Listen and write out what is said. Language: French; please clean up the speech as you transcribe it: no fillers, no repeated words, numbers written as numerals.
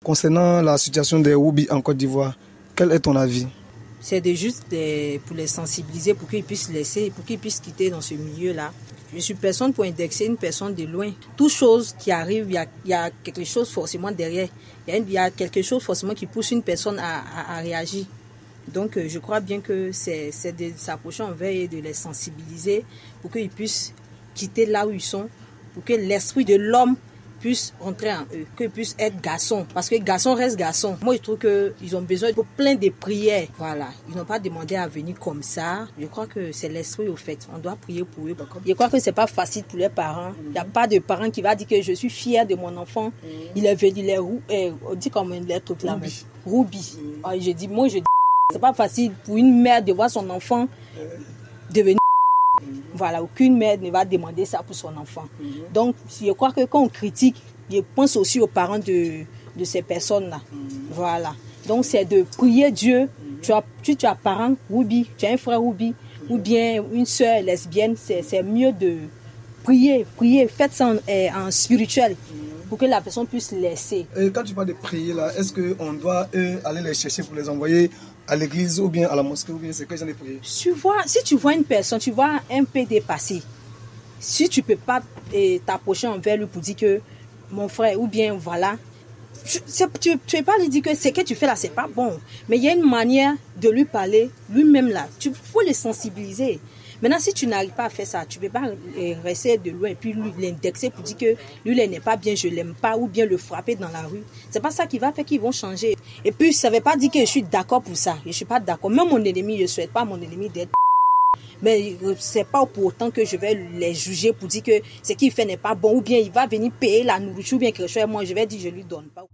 Concernant la situation des Woubi en Côte d'Ivoire, quel est ton avis? C'est juste pour les sensibiliser, pour qu'ils puissent laisser, pour qu'ils puissent quitter dans ce milieu-là. Je suis personne pour indexer une personne de loin. Toute chose qui arrive, il y a quelque chose forcément derrière. Il y a quelque chose forcément qui pousse une personne à réagir. Donc je crois bien que c'est de s'approcher envers et de les sensibiliser pour qu'ils puissent quitter là où ils sont, pour que l'esprit de l'homme puisse entrer en eux, qu'ils puissent être garçons. Parce que garçon reste garçon. Moi, je trouve qu'ils ont besoin de plein de prières. Voilà. Ils n'ont pas demandé à venir comme ça. Je crois que c'est l'esprit au fait. On doit prier pour eux. Je crois que c'est pas facile pour les parents. Il n'y a pas de parent qui va dire que je suis fier de mon enfant. Il est venu, on dit comme une lettre toute la même. Ruby. Je dis, c'est pas facile pour une mère de voir son enfant devenir. Voilà, aucune mère ne va demander ça pour son enfant. Donc, je crois que quand on critique, je pense aussi aux parents de ces personnes-là. Voilà. Donc, c'est de prier Dieu. Tu as parent Ruby, tu as un frère Ruby, ou bien une sœur lesbienne, c'est mieux de prier. Faites ça en spirituel pour que la personne puisse laisser. Et quand tu parles de prier, là, est-ce qu'on doit aller les chercher pour les envoyer à l'église ou bien à la mosquée, ou bien c'est que j'en ai prié? Si tu vois une personne, tu vois un peu dépassé, si tu ne peux pas t'approcher envers lui pour dire que mon frère, ou bien voilà, tu ne peux pas lui dire que ce que tu fais là, c'est pas bon. Mais il y a une manière de lui parler, lui-même là, il faut le sensibiliser. Maintenant, si tu n'arrives pas à faire ça, tu ne peux pas rester de loin et puis lui l'indexer pour dire que lui, il n'est pas bien, je ne l'aime pas, ou bien le frapper dans la rue. C'est pas ça qui va faire qu'ils vont changer. Et puis, ça ne veut pas dire que je suis d'accord pour ça. Je ne suis pas d'accord. Même mon ennemi, je ne souhaite pas mon ennemi d'être. Mais c'est pas pour autant que je vais les juger pour dire que ce qu'il fait n'est pas bon, ou bien il va venir payer la nourriture, ou bien quelque chose. Moi, je vais dire, je lui donne pas.